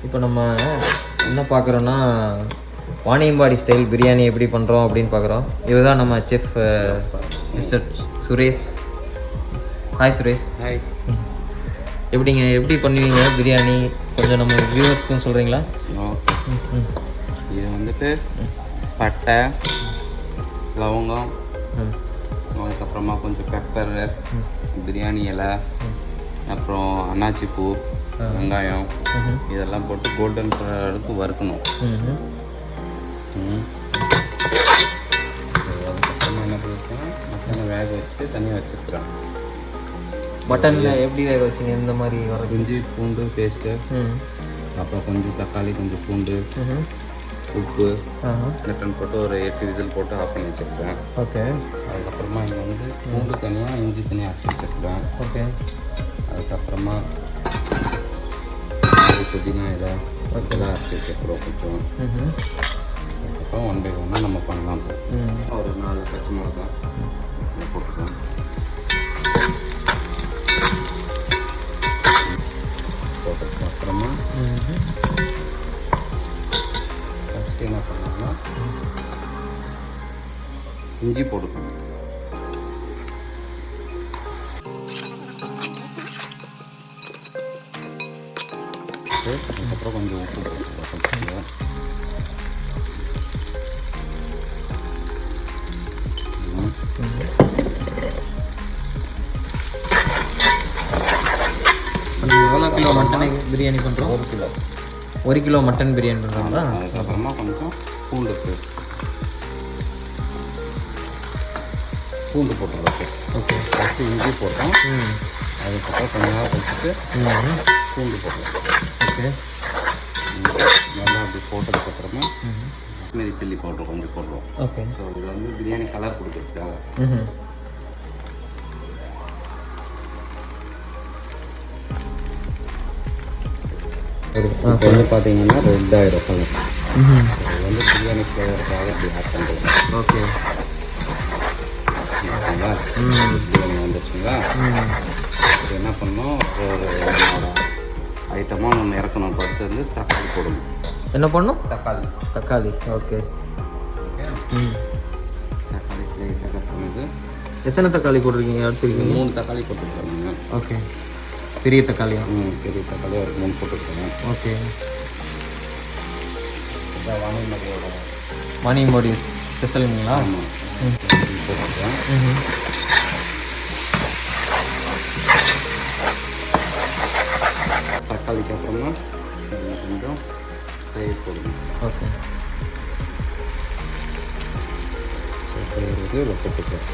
இப்போ நம்ம என்ன பார்க்குறோன்னா வாணியம்பாடி ஸ்டைல் பிரியாணி எப்படி பண்ணுறோம் அப்படின்னு பார்க்குறோம். இதுதான் நம்ம chef mister Suresh. Hi Suresh. Hi. எப்படிங்க எப்படி பண்ணுவீங்க பிரியாணி கொஞ்சம் நம்ம வியூவர்ஸ்க்கும் சொல்கிறீங்களா? இது வந்துட்டு பட்டை, லவங்கம், அதுக்கப்புறமா கொஞ்சம் பெப்பர், பிரியாணி இலை, அப்புறம் அன்னாச்சி பூ, வெங்காயம் இதெல்லாம் போட்டு கோல்டன் கலர் அளவுக்கு வறுக்கணும். அதுக்கப்புறமா என்ன பண்ணிருக்கேன், மட்டனை வேக வச்சுட்டு தனியாக வச்சுருக்குறேன். மட்டனில் எப்படி வேக வச்சிங்க? இந்த மாதிரி வர இஞ்சி பூண்டு பேஸ்ட்டு, அப்புறம் கொஞ்சம் தக்காளி, கொஞ்சம் பூண்டு, உப்பு, மட்டன் போட்டு ஒரு 8 விசில் போட்டு ஆஃப் பண்ணி வச்சுருக்கேன். ஓகே. அதுக்கப்புறமா இங்கே வந்து பூண்டு தனியாக, இஞ்சி தனியாக அரைச்சி வச்சுருக்கேன். ஓகே. அதுக்கப்புறமா புதினா இலை இதெல்லாம் அரைச்சி வச்சுருக்குறோம் கொஞ்சம். அதுக்கப்புறம் 1 by 1 நம்ம பண்ணலாம். ஒரு 4 பச்சை மிளகா போட்டுக்கலாம். போட்டதுக்கு அப்புறமா ஃபஸ்ட்டு என்ன பண்ணோம்னா இஞ்சி போட்டுக்கணும். அதுக்கப்புறம் கொஞ்சம் உப்பு போட்டுக்கலாம். எவ்வளோ கிலோ மட்டன் பிரியாணி பண்ணுறோம்? 1 கிலோ. 1 கிலோ மட்டன் பிரியாணி பண்ணுறோங்களா? அதுக்கப்புறமா கொஞ்சம் பூண்டு போட்டுருவோம். ஓகே. ஃபஸ்ட்டு இஞ்சி போட்டோம். அதுக்கப்புறம் கொஞ்ச நேரம் கழிச்சுட்டு பூண்டு போட்டுருவோம். ஓகே. நல்லா அப்படி போட்டதுக்கப்புறமா காஷ்மீரி சில்லி பவுடர் கொஞ்சம் போடுறோம். ஓகே. ஸோ இது வந்து பிரியாணி கலர் கொடுக்குறதுக்காக. இப்போ வந்து பார்த்தீங்கன்னா ரெட் ஆயிரும் கலர். அது வந்து பிரியாணி ஃப்ளேவருக்காக அப்படி ஆட் பண்ணுறோம். ஓகே. ஓகேங்களா? பிரியாணி வந்துச்சுங்களா? இப்போ என்ன பண்ணோம், ஒரு ஐட்டமாக ஒன்று இறக்கணும். பார்த்து வந்து தக்காளி போடணும். என்ன பண்ணணும்? தக்காளி. ஓகே. தக்காளி ஸ்லைஸாக கட் பண்ணுது. எத்தனை தக்காளி போட்டிருக்கீங்க? எடுத்துருக்கீங்க? 3 தக்காளி போட்டுருக்காங்க. ஓகே. பெரிய தக்காளியா? பெரிய தக்காளி ஒரு 3 போட்டுருக்கேன். ஓகே. இதான் வாணியம்பாடி ஸ்பெஷலுங்களா? ஆமாம், போட்டுருக்கேன். தக்காளிக்கு அப்புறமா கொஞ்சம் தயிர் போடணும். ஓகே. தயிர் வந்து போட்டுருக்கேன்.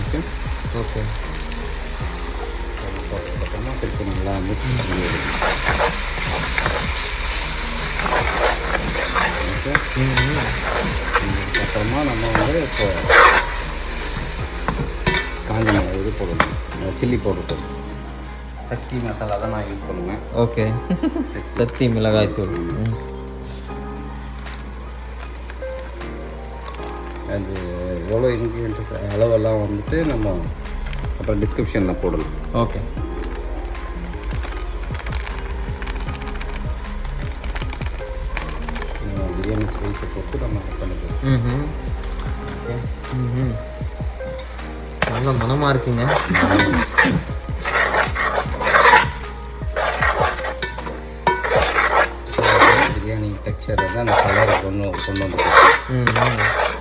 ஓகே. ஓகே. போட்டதுக்கப்புறமா திருப்பி நல்லா மிக்ஸ் பண்ணி அதுக்கப்புறமா நம்ம வந்து இப்போ காஞ்ச மிளகாய் இது போடணும், சில்லி பவுடர் போடணும். சக்தி மசாலா தான் நான் யூஸ் பண்ணுவேன். ஓகே. சக்தி மிளகாய் தூள். அது எவ்வளோ இன்க்ரீடியன்ட்ஸ் அளவெல்லாம் வந்துட்டு நம்ம அப்புறம் டிஸ்கிரிப்ஷனில் போடலாம். ஓகே. பிரியாணி ஸ்பைஸை போட்டு நம்ம ஆட் பண்ணிக்கலாம். ஓகே. நல்ல மனமாக இருக்குங்க. பிரியாணி டெக்ஸ்சர் வந்து அந்த கலரை கொண்டு வந்துடும்.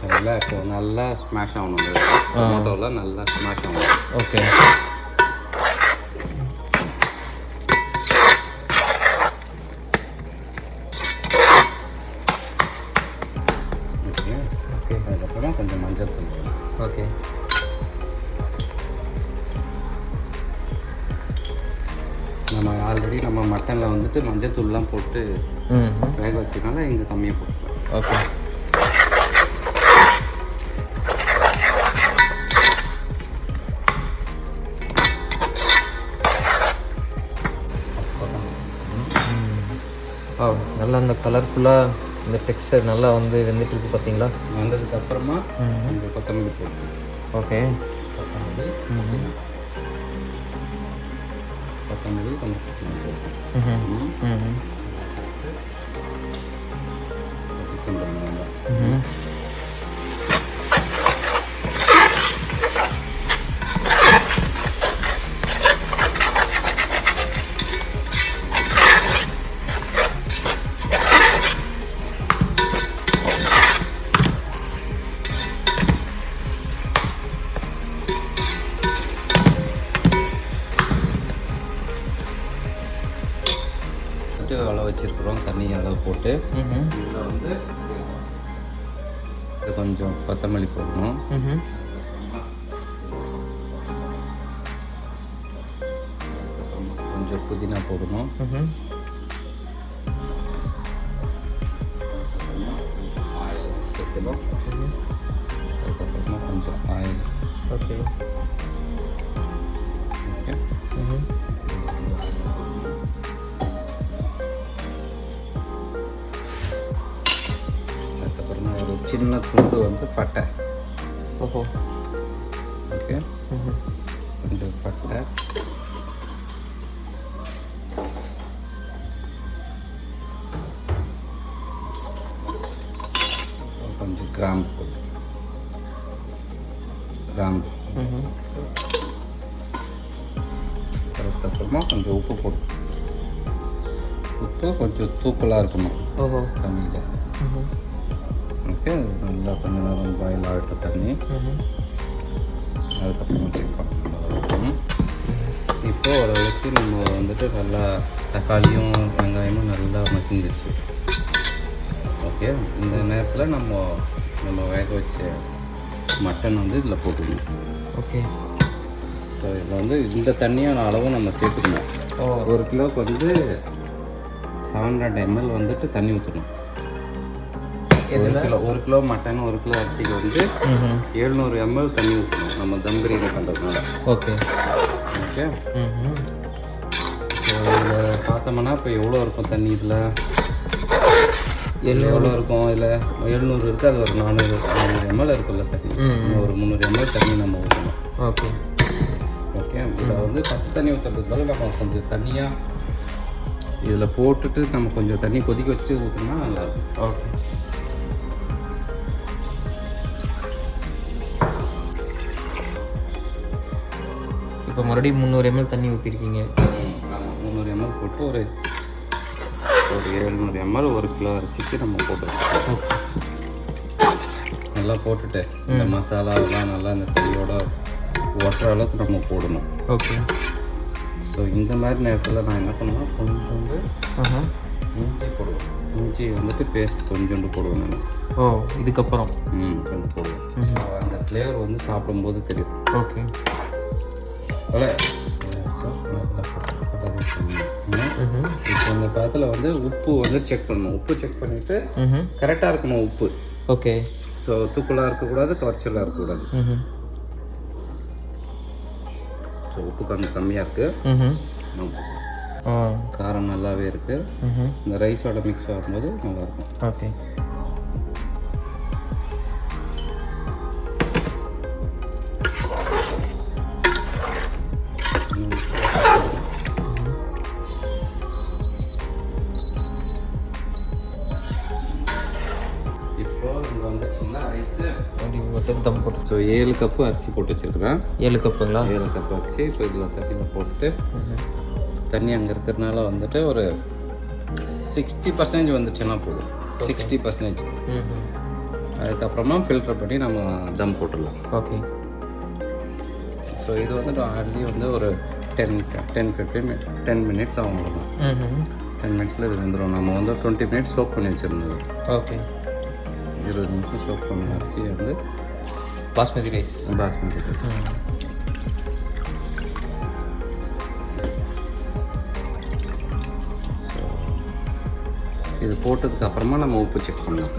அதெல்லாம் இப்போ நல்லா ஸ்மாஷ் ஆகணும். டொமேட்டோலாம் நல்லா ஸ்மாஷ் ஆகணும். ஓகே. ஓகே. ஓகே. அதுக்கப்புறம் கொஞ்சம் மஞ்சள் தூள். ஓகே. நம்ம ஆல்ரெடி நம்ம மட்டனில் வந்துட்டு மஞ்சள் தூள்லாம் போட்டு வேக வச்சதுனால இங்கே கம்மியாக போட்டுக்கலாம். ஓகே. நல்லா அந்த கலர்ஃபுல்லாக இந்த டெக்ஸ்டர் நல்லா வந்து வெந்துட்டு இருக்கு பார்த்தீங்களா? வந்ததுக்கப்புறமா கொஞ்சம் கொத்தமல்லி போட்டு. ஓகே. கொத்தமல்லி கொத்தமல்லி கொஞ்சம் போட்டுக்கலாம். அளவு வச்சுருக்குறோம், தண்ணி அளவு போட்டு இதில் வந்து இது கொஞ்சம் கொத்தமல்லி போடணும். கொஞ்சம் புதினா போடணும். ஆயில் சேர்க்கணும். அதுக்கப்புறமா கொஞ்சம் ஆயில். Okay okay. அதுக்கப்புறமா ஒரு சின்ன துண்டு வந்து பட்டை. ஓகே. கொஞ்சம் பட்டை, கொஞ்சம் கிராம்பு. அதுக்கப்புறமா கொஞ்சம் உப்பு போட்டு, உப்பு கொஞ்சம் தூக்கலாக இருக்கணும் தண்ணியில். ஓகே. நல்லா கொஞ்சம் நேரம் பாயில் ஆகட்டும் தண்ணி. அதுக்கப்புறமா செக் பண்ணணும். இப்போ ஓரளவுக்கு நம்ம வந்துட்டு நல்லா தக்காளியும் வெங்காயமும் நல்லா மசிஞ்சிச்சு. ஓகே. இந்த நேரத்தில் நம்ம வேக வச்ச மட்டன் வந்து இதில் போட்டுக்கணும். ஓகே. ஸோ இதில் வந்து இந்த தண்ணியான அளவும் நம்ம சேர்த்துக்கணும். 1 கிலோவுக்கு வந்து 700 ml வந்துட்டு தண்ணி ஊற்றணும். 1 கிலோ மட்டன் 1 கிலோ அரிசிக்கு வந்து 700 ml தண்ணி ஊற்றணும் நம்ம தம் பிரியாணி பண்ணுறதுனால. Okay okay. ஸோ இதில் பார்த்தோம்னா இப்போ எவ்வளோ இருக்கும் தண்ணி? இதில் எவ்வளோ இருக்கும்? இதில் 700 இருக்குது, அது ஒரு 400 ml இருக்குல்ல தண்ணி. ஒரு 300 ml தண்ணி நம்ம ஊற்றணும். Okay okay. இதில் வந்து பச்சை தண்ணி ஊற்றுறதுக்கு பதில் நம்ம கொஞ்சம் தண்ணியாக இதில் போட்டுட்டு நம்ம கொஞ்சம் தண்ணி கொதிக்க வச்சு ஊற்றினா நல்லாயிருக்கும். ஓகே. இப்போ மறுபடியும் 300 ml தண்ணி ஊற்றிருக்கீங்க. ஆமாம், 300 ml போட்டு ஒரு 700 ml 1 கிலோ அரிசிக்கு நம்ம போட்டுருக்கோம். நல்லா போட்டுட்டு இந்த மசாலாவெல்லாம் நல்லா இந்த தண்ணியோட ஒட்டுற அளவுக்கு நம்ம போடணும். ஓகே. ஸோ இந்த மாதிரி நேரத்தில் நான் என்ன பண்ணுவேன், கொஞ்சோண்டு இஞ்சி போடுவேன். இஞ்சி வந்துட்டு பேஸ்ட் கொஞ்சோண்டு போடுவேன் நான். ஓ, இதுக்கப்புறம் கொஞ்சம் போடுவேன். ஸோ அந்த ஃப்ளேவர் வந்து சாப்பிடும்போது தெரியும். ஓகே. இப்போ இந்த காலத்தில் வந்து உப்பு வந்து செக் பண்ணணும். உப்பு செக் பண்ணிவிட்டு கரெக்டாக இருக்கணும் உப்பு. ஓகே. ஸோ தூக்கலாக இருக்கக்கூடாது, குறைச்சலாக இருக்கக்கூடாது. ஸோ உப்பு கொஞ்சம் கம்மியாக இருக்குது, காரம் நல்லாவே இருக்குது. இந்த ரைஸோட மிக்ஸ் ஆகும்போது நல்லாயிருக்கும். ஓகே. ஸோ 7 கப்பு அரிசி போட்டு வச்சுருக்கிறேன். 7 கப்புங்களா? 7 கப்பு அரிசி. இப்போ இதில் தண்ணியில் போட்டு தண்ணி அங்கே இருக்கிறதுனால வந்துட்டு ஒரு 60% வந்துச்சுன்னா போதும். 60%. அதுக்கப்புறமா ஃபில்டர் பண்ணி நம்ம தம் போட்டுடலாம். ஓகே. ஸோ இது வந்துட்டு ஆல்ரெடி வந்து ஒரு 10 மினிட்ஸ் ஆகும். 10 மினிட்ஸில் இது வந்துடும். நம்ம வந்து 20 மினிட்ஸ் சோக் பண்ணி வச்சுருந்தது. ஓகே. 20 நிமிஷம் சோக் பண்ண அரிசியை வந்து பாஸ்மதி ரைஸ். ஸோ இது போட்டதுக்கு அப்புறமா நம்ம உப்பு செக் பண்ணலாம்.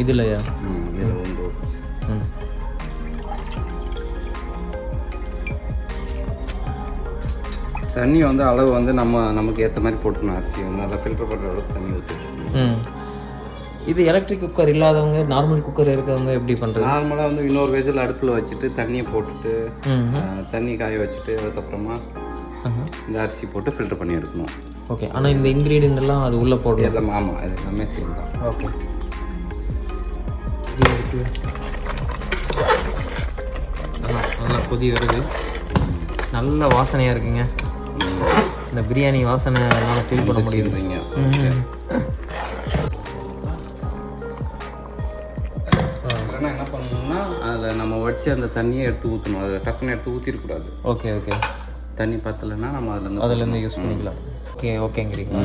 இதுலையா? இதில் வந்து தண்ணி வந்து அளவு வந்து நமக்கு ஏற்ற மாதிரி போட்டுக்கணும். அரிசி வந்து நல்லா ஃபில்டர் பண்ணுற அளவுக்கு தண்ணி ஊற்றி வச்சுக்கணும். இது எலக்ட்ரிக் குக்கர் இல்லாதவங்க, நார்மல் குக்கர் இருக்கவங்க எப்படி பண்ணுறது? நார்மலாக வந்து இன்னொரு வெஜில் அடுப்பில் வச்சுட்டு தண்ணியை போட்டுட்டு தண்ணி காய வச்சுட்டு அதுக்கப்புறமா இந்த அரிசி போட்டு ஃபில்டர் பண்ணி எடுக்கணும். ஓகே. ஆனால் இந்த இன்க்ரீடியன்ட் எல்லாம் அது உள்ளே போடணும். எல்லாம் ஆமாம், இது எல்லாமே சேம் தான். ஓகே. நல்லா கொதி வருது, நல்ல வாசனையாக இருக்குங்க. இந்த பிரியாணி வாசனை என்னால் ஃபீல் பண்ண முடியுதுங்க. இல்லைன்னா என்ன பண்ணணும்னா அதில் நம்ம வச்சு அந்த தண்ணியை எடுத்து ஊற்றணும். அதில் டக்குன்னு எடுத்து ஊற்றிடக்கூடாது. Okay okay. தண்ணி பத்தலைன்னா நம்ம அதுலேருந்து யூஸ் பண்ணிக்கலாம். ஓகே ஓகேங்கிறீங்களா?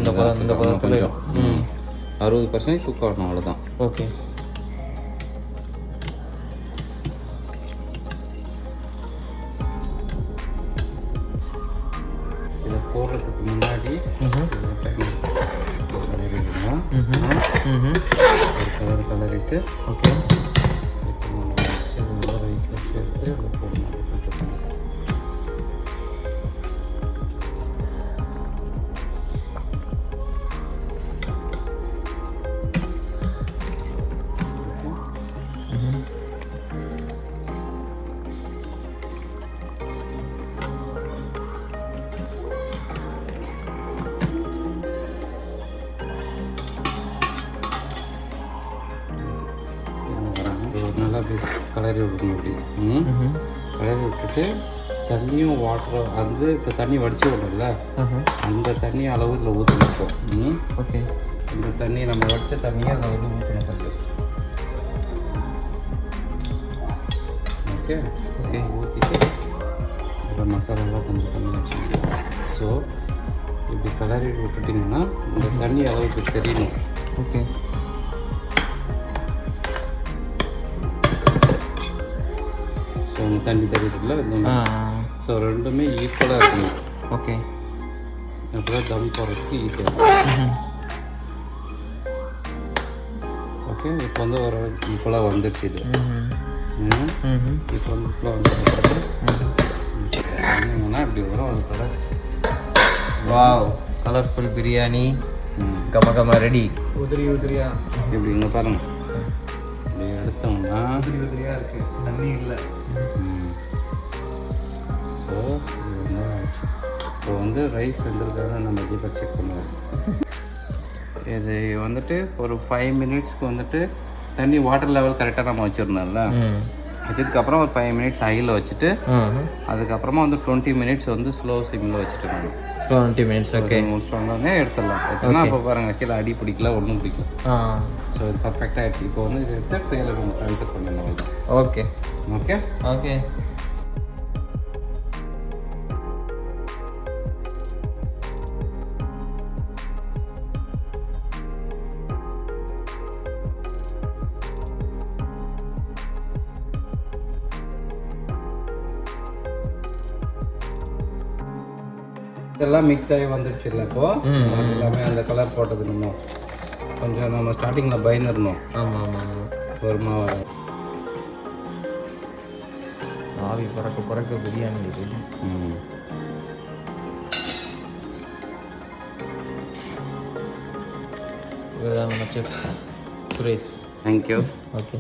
இந்த பதத்தில் 60% குக் ஆகணும், அவ்வளோதான். ஓகே. இதை போடுறதுக்கு முன்னாடி கலரிட்டு ஓகே. ரைஸை சேர்த்து போடணும். நல்லா கலரி விடணும். அப்படி கலரி விட்டுட்டு தண்ணியும் வாட்டரும் வந்து இப்போ தண்ணி வடிச்சு விடணும்ல, அந்த தண்ணி அளவு இதில் ஊற்றணும். ஓகே. இந்த தண்ணி நம்ம வடித்த தண்ணியை அதில் வந்து ஊற்றணும் கொஞ்சம். Okay okay. ஊற்றிட்டு இதில் மசாலாலாம் கொஞ்சம் பண்ணி வச்சுக்கணும். ஸோ இப்படி கலரி விட்டுட்டிங்கன்னா இந்த தண்ணி அளவுக்கு தெரியணும். ஓகே. ஸோ இந்த தண்ணி தெரியுதுல, இந்த ஸோ ரெண்டுமே ஈக்குவலாக இருக்கணும். ஓகே. அப்புறம் தம் போடுறதுக்கு ஈஸியாக இருக்கும். ஓகே. இப்போ வந்து ஒரு ஈக்குவலாக வந்துடுச்சு இது. இப்போ வந்து ஈக்குவலாக வந்து என்னங்கன்னா இப்படி வரும் அது கலர். வாவ், கலர்ஃபுல் பிரியாணி கம ரெடி. உதிரியா இப்படி இங்கே பாருங்க. இப்படி எடுத்தோம்னா உதிரியாக இருக்குது, தண்ணி இல்லை. ஸோ இது ஆச்சு. இப்போ வந்து ரைஸ் வெந்திருக்காக நம்ம இப்போ செக் பண்ணுவோம். இது வந்துட்டு ஒரு 5 மினிட்ஸ்க்கு வந்துட்டு தண்ணி வாட்டர் லெவல் கரெக்டாக நம்ம வச்சுருந்தோம்ல, வச்சதுக்கப்புறம் ஒரு 5 மினிட்ஸ் ஹையில் வச்சுட்டு அதுக்கப்புறமா வந்து 20 மினிட்ஸ் வந்து ஸ்லோ சிம்மில் வச்சுட்டு 20 மினிட்ஸ். ஓகே. முடிச்சோடனே எடுத்துடலாம். எடுத்தோம்னா இப்போ பாருங்கள் கீழே அடி பிடிக்கல, ஒன்றும் பிடிக்கல. ஸோ இது பர்ஃபெக்டாக ஆகிடுச்சு. இப்போ வந்து இது எடுத்து ட்ரெயிலில் நம்ம ட்ரான்ஸ்ஃபர் பண்ணணும். Okay okay okay. எல்லாம் மிக்ஸ் ஆகி வந்துடுச்சு இல்லை? இப்போது எல்லாமே அந்த கலர் போட்டது நம்ம கொஞ்சம் நம்ம ஸ்டார்டிங்கில் பயந்துடணும். ஆமாம். ஒரு மாவு ஆவி பறக்க பிரியாணி இருக்குது. இவர் தான் நம்ம செஃப் சுரேஷ். தேங்க்யூ. ஓகே.